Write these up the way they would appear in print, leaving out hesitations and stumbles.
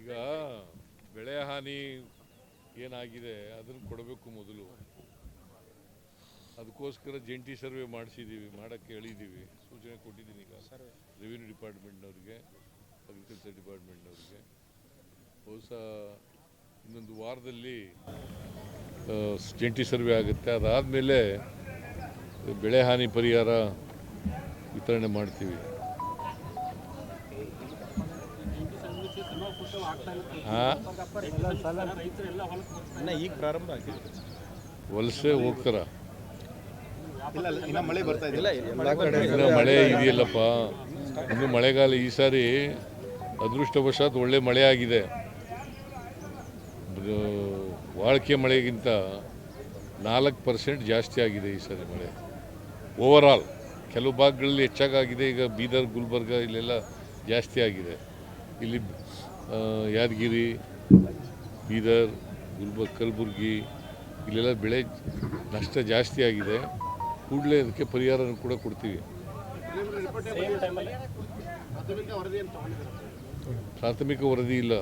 ಈಗ ಬೆಳೆ ಹಾನಿ ಏನಾಗಿದೆ ಅದನ್ನು ಕೊಡಬೇಕು ಮೊದಲು. ಅದಕ್ಕೋಸ್ಕರ ಜಂಟಿ ಸರ್ವೆ ಮಾಡಿಸಿದ್ದೀವಿ, ಮಾಡೋಕ್ಕೆ ಹೇಳಿದ್ದೀವಿ, ಸೂಚನೆ ಕೊಟ್ಟಿದ್ದೀನಿ. ಈಗ ರೆವಿನ್ಯೂ ಡಿಪಾರ್ಟ್ಮೆಂಟ್ನವ್ರಿಗೆ, ಅಗ್ರಿಕಲ್ಚರ್ ಡಿಪಾರ್ಟ್ಮೆಂಟ್ನವ್ರಿಗೆ ಬಹುಶಃ ಇನ್ನೊಂದು ವಾರದಲ್ಲಿ ಜಂಟಿ ಸರ್ವೆ ಆಗುತ್ತೆ. ಅದಾದಮೇಲೆ ಬೆಳೆ ಹಾನಿ ಪರಿಹಾರ ವಿತರಣೆ ಮಾಡ್ತೀವಿ. ಈಗ ಪ್ರಾರಂಭ ಆಗಿದೆ, ವಲಸೆ ಹೋಗ್ತಾರ. ಇನ್ನು ಮಳೆ ಬರ್ತಾ ಇಲ್ಲ, ಇನ್ನು ಮಳೆ ಇದೆಯಲ್ಲಪ್ಪ, ಇನ್ನು ಮಳೆಗಾಲ ಈ ಸಾರಿ ಅದೃಷ್ಟವಶಾತ್ ಒಳ್ಳೆ ಮಳೆ ಆಗಿದೆ. ವಾಳಿಕೆ ಮಳೆಗಿಂತ 4% ಜಾಸ್ತಿ ಆಗಿದೆ ಈ ಸಾರಿ ಮಳೆ ಓವರಾಲ್. ಕೆಲವು ಭಾಗಗಳಲ್ಲಿ ಹೆಚ್ಚಾಗಿದೆ. ಈಗ ಬೀದರ್, ಗುಲ್ಬರ್ಗ ಇಲ್ಲೆಲ್ಲ ಜಾಸ್ತಿ ಆಗಿದೆ. ಇಲ್ಲಿ ಯಾದಗಿರಿ, ಬೀದರ್, ಕಲಬುರ್ಗಿ ಇಲ್ಲೆಲ್ಲ ಬೆಳೆ ನಷ್ಟ ಜಾಸ್ತಿ ಆಗಿದೆ. ಕೂಡಲೇ ಅದಕ್ಕೆ ಪರಿಹಾರ ಕೂಡ ಕೊಡ್ತೀವಿ. ಪ್ರಾಥಮಿಕ ವರದಿ ಇಲ್ಲ,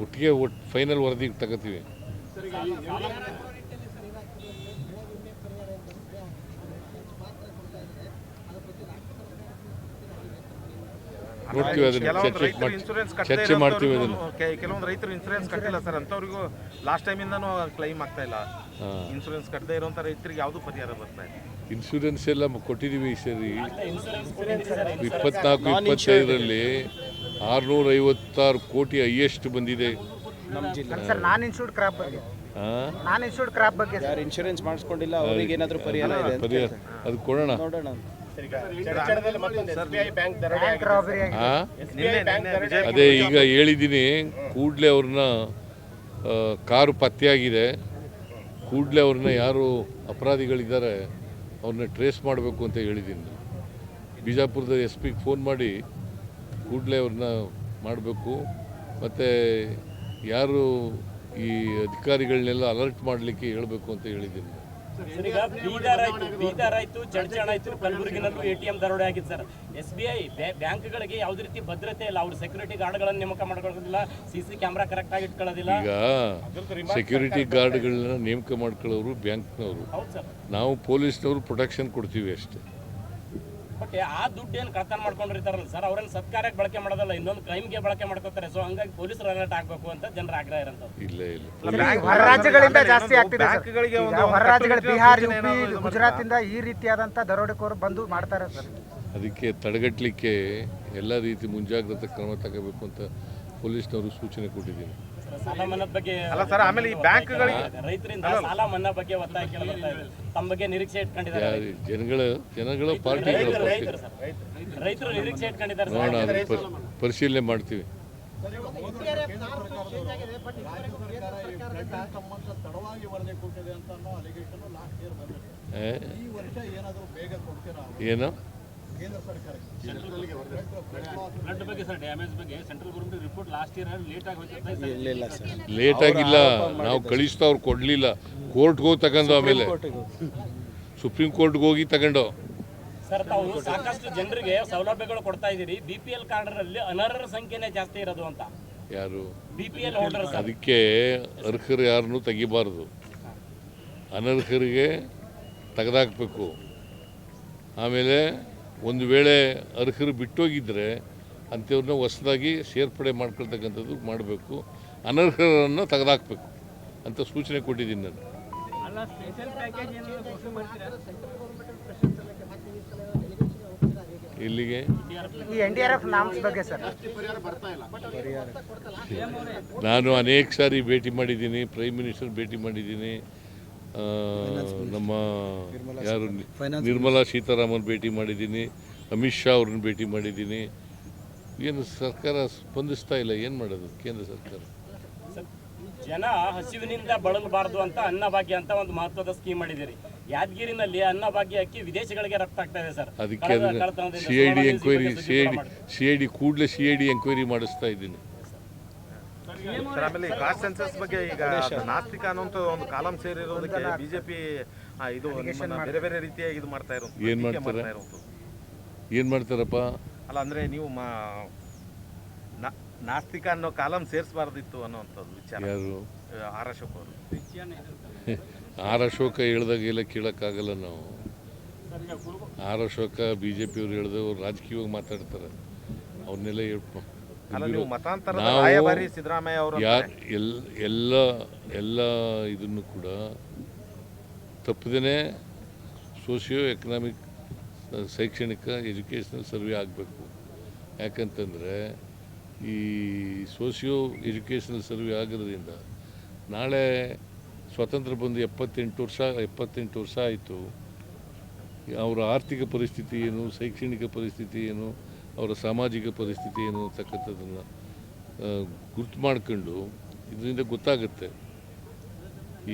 ಒಟ್ಟಿಗೆ ಫೈನಲ್ ವರದಿ ತಗೋತೀವಿ. ನೋಡ್ತೀವಿ, ಅದನ್ನು ಚರ್ಚೆ ಮಾಡ್ತೀವಿ. ಅದನ್ನು ಕೆಲವೊಂದು ರೈತರು ಇನ್ಸೂರೆನ್ಸ್ ಕಟ್ಟಿಲ್ಲ ಸರ್, ಅಂತವ್ರಿಗೂ ಲಾಸ್ಟ್ ಟೈಮಿಂದನೂ ಕ್ಲೈಮ್ ಆಗ್ತಾ ಇಲ್ಲ. ಇನ್ಸೂರೆನ್ಸ್ ಕಟ್ಟದೇ ಇರುವಂಥ ರೈತರಿಗೆ ಯಾವುದು ಪರಿಹಾರ ಬರ್ತಾ ಇಲ್ಲ. ಇನ್ಶೂರೆನ್ಸ್ ಎಲ್ಲ ಕೊಟ್ಟಿದ್ದೀವಿ ಈ ಸರಿ. 24-25ರಲ್ಲಿ 656 ಕೋಟಿ ಹೈಯೆಸ್ಟ್ ಬಂದಿದೆ. ಸರ್ ನಾನ್ ಇನ್ಶೂರ್ಡ್ ಕ್ರಾಪ್ ಬಗ್ಗೆ ಯಾರು ಇನ್ಶೂರೆನ್ಸ್ ಮಾಡಿಸ್ಕೊಂಡಿಲ್ಲ ಅವರಿಗೆ ಏನಾದರೂ ಪರಿಹಾರ ಇದೆ? ಅದು ಕೊಡೋಣ. ಅದೇ ಈಗ ಹೇಳಿದ್ದೀನಿ, ಕೂಡಲೇ ಅವ್ರನ್ನ ಕಾರು ಪತ್ತೆಯಾಗಿದೆ, ಕೂಡಲೇ ಅವ್ರನ್ನ ಯಾರು ಅಪರಾಧಿಗಳಿದ್ದಾರೆ ಅವ್ರನ್ನ ಟ್ರೇಸ್ ಮಾಡಬೇಕು ಅಂತ ಹೇಳಿದ್ದೀನಿ. ಬಿಜಾಪುರದ SP ಫೋನ್ ಮಾಡಿ ಕೂಡಲೇ ಅವ್ರನ್ನ ಮಾಡಬೇಕು. ಮತ್ತು ಯಾರು ಈ ಅಧಿಕಾರಿಗಳನ್ನೆಲ್ಲ ಅಲರ್ಟ್ ಮಾಡಲಿಕ್ಕೆ ಹೇಳಬೇಕು ಅಂತ ಹೇಳಿದ್ದೀನಿ. ಬೀದರ್ ಆಯ್ತು, ಚಡ್ಚಣ ಆಯ್ತು, ಕಲಬುರಗಿನಲ್ಲೂ ATM ದರೋಡೆ ಆಗಿದೆ ಸರ್. SBI ಬ್ಯಾಂಕ್ಗಳಿಗೆ ಯಾವುದೇ ರೀತಿ ಭದ್ರತೆ ಇಲ್ಲ. ಅವ್ರು ಸೆಕ್ಯೂರಿಟಿ ಗಾರ್ಡ್ಗಳನ್ನು ನೇಮಕ ಮಾಡ್ಕೊಳ್ಳೋದಿಲ್ಲ, CC ಕ್ಯಾಮ್ರಾ ಕರೆಕ್ಟ್ ಆಗಿ ಇಟ್ಕೊಳ್ಳೋದಿಲ್ಲ. ಈಗ ಸೆಕ್ಯೂರಿಟಿ ಗಾರ್ಡ್ಗಳನ್ನ ನೇಮಕ ಮಾಡ್ಕೊಳ್ಳೋರು ಬ್ಯಾಂಕ್ನವರು, ನಾವು ಪೊಲೀಸ್ನವರು ಪ್ರೊಟೆಕ್ಷನ್ ಕೊಡ್ತೀವಿ ಅಷ್ಟೇ. ಬಟ್ ಆ ದುಡ್ಡು ಏನು ಕಳ್ತನ ಮಾಡ್ಕೊಂಡಿರ್ತಾರಲ್ಲ ಸರ್, ಅವ್ರನ್ನ ಸತ್ಕಾರ್ಯಕ್ಕೆ ಬಳಕೆ ಮಾಡೋದಲ್ಲ, ಇನ್ನೊಂದು ಕ್ರೈಮ್ಗೆ ಬಳಕೆ ಮಾಡ್ಕೋತಾರೆ. ಸೊ ಹಂಗಾಗಿ ಪೊಲೀಸರು ಅಲರ್ಟ್ ಆಗಬೇಕು ಅಂತ ಜನರ ಆಗ್ರಹ ಇರೋಂಥದ್ದು. ಇಲ್ಲ ಹೊರ ರಾಜ್ಯಗಳಿಂದ ಜಾಸ್ತಿ ಆಗ್ತಿದೆ. ಹೊರ ರಾಜ್ಯಗಳು ಬಿಹಾರ್, UP, ಗುಜರಾತಿಂದ ಈ ರೀತಿಯಾದಂಥ ದರೋಡೆಕೋರು ಬಂದು ಮಾಡ್ತಾರೆ ಸರ್. ಅದಕ್ಕೆ ತಡೆಗಟ್ಟಲಿಕ್ಕೆ ಎಲ್ಲ ರೀತಿ ಮುಂಜಾಗ್ರತಾ ಕ್ರಮ ತಗೋಬೇಕು ಅಂತ ಪೊಲೀಸ್ನವರು ಸೂಚನೆ ಕೊಟ್ಟಿದ್ದೀನಿ. ಸಾಲ ಮನ್ನಾ ಬಗ್ಗೆ ಅಲ್ಲ ಸರ್, ಆಮೇಲೆ ಈ ಬ್ಯಾಂಕ್ಗಳಿಗೆ ರೈತರಿಂದ ಸಾಲ ಮನ್ನಾ ಬಗ್ಗೆ ಒತ್ತಾಯ ಕೇಳಲಾಗ್ತಾ ಇದೆ. ತಮ್ಮ ಬಗ್ಗೆ ನಿರೀಕ್ಷೆ ಇಟ್ಕೊಂಡಿದ್ದಾರೆ ಜನಗಳ ಪಾರ್ಟಿಗಳ ರೈತರು ನಿರೀಕ್ಷೆ ಇಟ್ಕೊಂಡಿದ್ದಾರೆ. ನೋಡೋಣ, ಅದನ್ನು ಪರಿಶೀಲನೆ ಮಾಡ್ತೀವಿ. ಏನು ಲೇಟ್ ಆಗಿಲ್ಲ, ನಾವು ಕಳಿಸ್ತಾ ಅವ್ರು ಕೊಡ್ಲಿಲ್ಲ, ಕೋರ್ಟ್ಗೆ ಹೋಗಿ ತಗೊಂಡು, ಆಮೇಲೆ ಸುಪ್ರೀಂ ಕೋರ್ಟ್ಗೆ ಹೋಗಿ ತಗೊಂಡು. ಸರ್, ತಾವು ಸಾಕಷ್ಟು ಜನರಿಗೆ ಸೌಲಭ್ಯಗಳು ಕೊಡ್ತಾ ಇದ್ದೀರಿ. BPL ಕಾರ್ಡ್ರಲ್ಲಿ ಅನರ್ಹರ ಸಂಖ್ಯೆನೇ ಜಾಸ್ತಿ ಇರೋದು ಅಂತ. ಯಾರು BPL ಹೋಲ್ಡರ್ಸ್? ಅದಕ್ಕೆ ಅರ್ಹರು ಯಾರನ್ನೂ ತೆಗಿಬಾರ್ದು, ಅನರ್ಹರಿಗೆ ತೆಗೆದಾಕಬೇಕು. ಆಮೇಲೆ ಒಂದು ವೇಳೆ ಅರ್ಹರು ಬಿಟ್ಟೋಗಿದ್ದರೆ ಅಂಥವ್ರನ್ನ ಹೊಸದಾಗಿ ಸೇರ್ಪಡೆ ಮಾಡ್ಕೊಳ್ತಕ್ಕಂಥದ್ದು ಮಾಡಬೇಕು, ಅನರ್ಹರನ್ನು ತೆಗೆದಾಕಬೇಕು ಅಂತ ಸೂಚನೆ ಕೊಟ್ಟಿದ್ದೀನಿ ನಾನು. ಇಲ್ಲಿಗೆ ನಾನು ಅನೇಕ ಸಾರಿ ಭೇಟಿ ಮಾಡಿದ್ದೀನಿ, ಪ್ರೈಮ್ ಮಿನಿಸ್ಟರ್ ಭೇಟಿ ಮಾಡಿದ್ದೀನಿ, ನಮ್ಮ ಯಾರು ನಿರ್ಮಲಾ ಸೀತಾರಾಮನ್ ಭೇಟಿ ಮಾಡಿದ್ದೀನಿ, ಅಮಿತ್ ಶಾ ಅವ್ರನ್ನ ಭೇಟಿ ಮಾಡಿದ್ದೀನಿ. ಏನು ಸರ್ಕಾರ ಸ್ಪಂದಿಸ್ತಾ ಇಲ್ಲ, ಏನು ಮಾಡೋದು ಕೇಂದ್ರ ಸರ್ಕಾರ? ಜನ ಹಸಿವಿನಿಂದ ಬಳಲಬಾರದು ಅಂತ ಅನ್ನಭಾಗ್ಯ ಅಂತ ಒಂದು ಮಹತ್ವದ ಸ್ಕೀಮ್ ಮಾಡಿದ್ದೀರಿ. ಯಾದಗಿರಿನಲ್ಲಿ ಅನ್ನಭಾಗ್ಯ ಅಕ್ಕಿ ವಿದೇಶಗಳಿಗೆ ರಫ್ತು ಆಗ್ತಾ ಇದೆ ಸರ್. ಅದಕ್ಕೆ CID ಕೂಡಲೇ CID ಎಂಕ್ವೈರಿ ಮಾಡಿಸ್ತಾ ಇದ್ದೀನಿ. ಆಮೇಲೆ ಕಾಸ್ಟ್ ಸೆನ್ಸಸ್ ಬಗ್ಗೆ ಈಗ ನಾಸ್ತಿಕ ಅನ್ನೋಂಥ ಒಂದು ಕಾಲಂ ಸೇರಿರೋದಕ್ಕೆ ಬಿಜೆಪಿ ಇದು ಬೇರೆ ಬೇರೆ ರೀತಿಯಾಗಿ ಇದು ಮಾಡ್ತಾ ಇರೋದು. ಏನು ಮಾಡ್ತಾರಪ್ಪ? ಅಲ್ಲ, ಅಂದರೆ ನೀವು ನಾಸ್ತಿಕ ಅನ್ನೋ ಕಾಲಂ ಸೇರಿಸಬಾರ್ದಿತ್ತು ಅನ್ನೋವಂಥದ್ದು ವಿಚಾರ. ಯಾರು ಆರ್ ಅಶೋಕ್ ಅವರು ಆರ್ ಅಶೋಕ ಹೇಳ್ದಾಗೆಲ್ಲ ಕೇಳೋಕ್ಕಾಗಲ್ಲ ನಾವು. ಆರ್ ಅಶೋಕ BJP-ಯವ್ರು ಹೇಳಿದವರು ರಾಜಕೀಯವಾಗಿ ಮಾತಾಡ್ತಾರೆ, ಅವ್ರನ್ನೆಲ್ಲ ಅಲ್ಲ, ನೀವು ಮತಾಂತರದ ರಾಯಭಾರಿ ಸಿದ್ದರಾಮಯ್ಯ ಅವರು ಎಲ್ಲ ಇದನ್ನು ಕೂಡ ತಪ್ಪದೇ ಸೋಷಿಯೋ ಎಕನಾಮಿಕ್ ಶೈಕ್ಷಣಿಕ ಎಜುಕೇಷನಲ್ ಸರ್ವೆ ಆಗಬೇಕು. ಯಾಕಂತಂದರೆ ಈ ಸೋಷಿಯೋ ಎಜುಕೇಷನಲ್ ಸರ್ವೆ ಆಗೋದ್ರಿಂದ ನಾಳೆ ಸ್ವಾತಂತ್ರ್ಯ ಬಂದು 78 ವರ್ಷ ಆಯಿತು. ಅವರ ಆರ್ಥಿಕ ಪರಿಸ್ಥಿತಿ ಏನು, ಶೈಕ್ಷಣಿಕ ಪರಿಸ್ಥಿತಿ ಏನು, ಅವರ ಸಾಮಾಜಿಕ ಪರಿಸ್ಥಿತಿ ಏನು ಅಂತಕ್ಕಂಥದ್ದನ್ನು ಗುರ್ತು ಮಾಡ್ಕೊಂಡು ಇದರಿಂದ ಗೊತ್ತಾಗುತ್ತೆ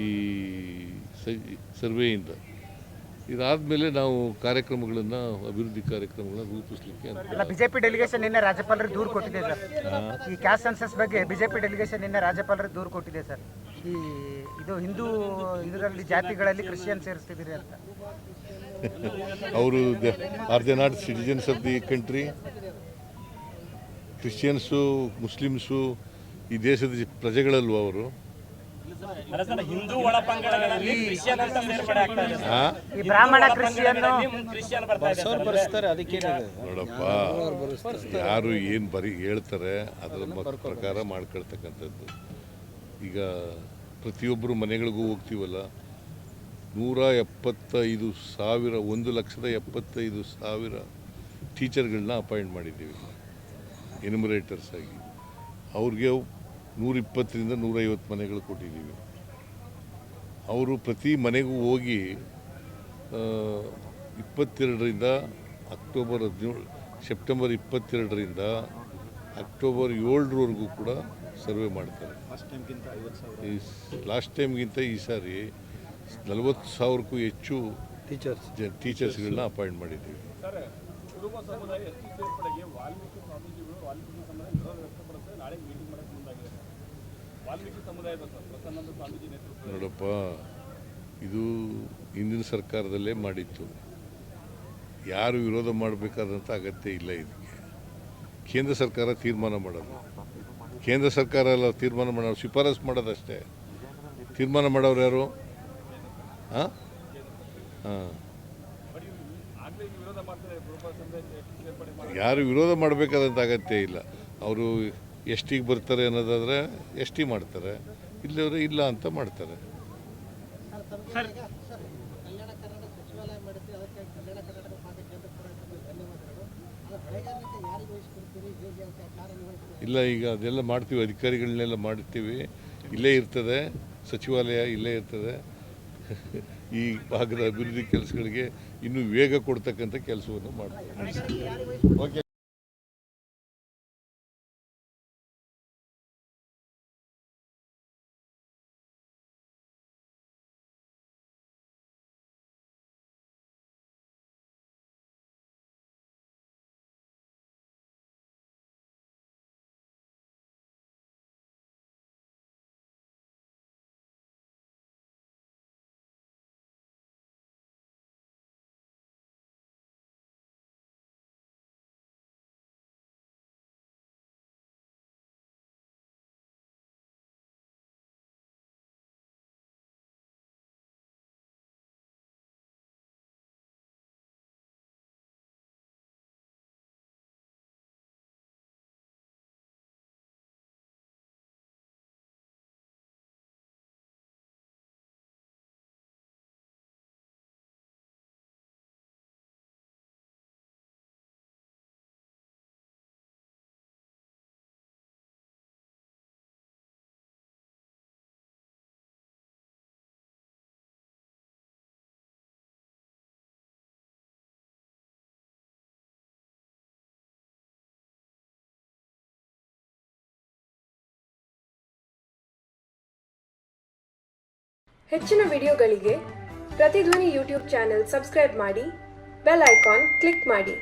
ಈ ಸರ್ವೆಯಿಂದ. ಇದಾದಮೇಲೆ ನಾವು ಕಾರ್ಯಕ್ರಮಗಳನ್ನು, ಅಭಿವೃದ್ಧಿ ಕಾರ್ಯಕ್ರಮಗಳನ್ನು ರೂಪಿಸಲಿಕ್ಕೆ ಅಲ್ಲ, ಬಿಜೆಪಿ ಡೆಲಿಗೇಷನ್ ನಿನ್ನೆ ರಾಜ್ಯಪಾಲರಿಗೆ ದೂರು ಕೊಟ್ಟಿದೆ ಸರ್. ಈ ಕ್ಯಾಸ್ಟ್ ಸೆನ್ಸಸ್ ಬಗ್ಗೆ ಬಿಜೆಪಿ ಡೆಲಿಗೇಷನ್ ನಿನ್ನೆ ರಾಜ್ಯಪಾಲರಿಗೆ ದೂರು ಕೊಟ್ಟಿದೆ ಸರ್. ಇದು ಹಿಂದೂ ಇದರಲ್ಲಿ ಜಾತಿಗಳಲ್ಲಿ ಕ್ರಿಶ್ಚಿಯನ್ ಸೇರಿಸ್ತಿದ್ದೀರಿ ಅಂತ. ಅವರು are they not citizens of the country? Christians, Muslims ಈ ದೇಶದ ಪ್ರಜೆಗಳಲ್ವ ಅವರು? ಹಿಂದೂ ಒಳಪಂಗಡಗಳಲ್ಲಿ ಕ್ರಿಶ್ಚಿಯನ್ ಅಂತ ಸೇರ್ಪಡೆ ಆಗ್ತಾ ಇದೆ. ಈ ಬ್ರಾಹ್ಮಣ ಕ್ರಿಶ್ಚಿಯನ್ ಬರ್ತಾ ಇದೆ. ಅದಕ್ಕೆ ನೋಡಪ್ಪ, ಯಾರು ಏನು ಹೇಳ್ತಾರೆ ಅದರ ಪ್ರಕಾರ ಮಾಡ್ಕೊಳ್ತಕ್ಕಂಥದ್ದು. ಈಗ ಪ್ರತಿಯೊಬ್ಬರು ಮನೆಗಳಿಗೂ ಹೋಗ್ತೀವಲ್ಲ, 1,75,000 ಟೀಚರ್ಗಳನ್ನ ಅಪಾಯಿಂಟ್ ಮಾಡಿದ್ದೀವಿ ಎನ್ಯುಮರೇಟರ್ಸ್ ಆಗಿ. ಅವ್ರಿಗೆ 120ರಿಂದ 150 ಮನೆಗಳು ಕೊಟ್ಟಿದ್ದೀವಿ. ಅವರು ಪ್ರತಿ ಮನೆಗೂ ಹೋಗಿ 22ರಿಂದ ಸೆಪ್ಟೆಂಬರ್ 22ರಿಂದ ಅಕ್ಟೋಬರ್ 7ರವರೆಗೂ ಕೂಡ ಸರ್ವೆ ಮಾಡ್ತಾರೆ. ಲಾಸ್ಟ್ ಟೈಮ್ಗಿಂತ ಈ ಸಾರಿ 40,000ಕ್ಕೂ ಹೆಚ್ಚು ಟೀಚರ್ಸ್ಗಳನ್ನ ಅಪಾಯಿಂಟ್ ಮಾಡಿದ್ದೀವಿ. ನೋಡಪ್ಪ, ಇದು ಹಿಂದಿನ ಸರ್ಕಾರದಲ್ಲೇ ಮಾಡಿತ್ತು. ಯಾರು ವಿರೋಧ ಮಾಡಬೇಕಾದಂಥ ಅಗತ್ಯ ಇಲ್ಲ. ಇದಕ್ಕೆ ಕೇಂದ್ರ ಸರ್ಕಾರ ತೀರ್ಮಾನ ಮಾಡೋದು. ಕೇಂದ್ರ ಸರ್ಕಾರ ಎಲ್ಲ ತೀರ್ಮಾನ ಮಾಡೋದು, ಶಿಫಾರಸು ಮಾಡೋದಷ್ಟೇ. ತೀರ್ಮಾನ ಮಾಡೋರು ಯಾರು? ಹಾಂ ಯಾರು ವಿರೋಧ ಮಾಡಬೇಕಾದಂಥ ಅಗತ್ಯ ಇಲ್ಲ. ಅವರು ಎಷ್ಟಿಗೆ ಬರ್ತಾರೆ ಅನ್ನೋದಾದರೆ ಎಷ್ಟಿ ಮಾಡ್ತಾರೆ, ಇಲ್ಲವರೆ ಇಲ್ಲ ಅಂತ ಮಾಡ್ತಾರೆ. ಇಲ್ಲ, ಈಗ ಅದೆಲ್ಲ ಮಾಡ್ತೀವಿ, ಅಧಿಕಾರಿಗಳನ್ನೆಲ್ಲ ಮಾಡ್ತೀವಿ. ಇಲ್ಲೇ ಇರ್ತದೆ ಸಚಿವಾಲಯ, ಇಲ್ಲೇ ಇರ್ತದೆ. ಈ ಭಾಗದ ಅಭಿವೃದ್ಧಿ ಕೆಲಸಗಳಿಗೆ ಇನ್ನೂ ವೇಗ ಕೊಡ್ತಕ್ಕಂಥ ಕೆಲಸವನ್ನು ಮಾಡ್ತೀವಿ. ಓಕೆ. ಹೆಚ್ಚಿನ ವಿಡಿಯೋಗಳಿಗೆ ಪ್ರತಿಧ್ವನಿ ಯೂಟ್ಯೂಬ್ ಚಾನೆಲ್ ಸಬ್ಸ್ಕ್ರೈಬ್ ಮಾಡಿ, ಬೆಲ್ ಐಕಾನ್ ಕ್ಲಿಕ್ ಮಾಡಿ.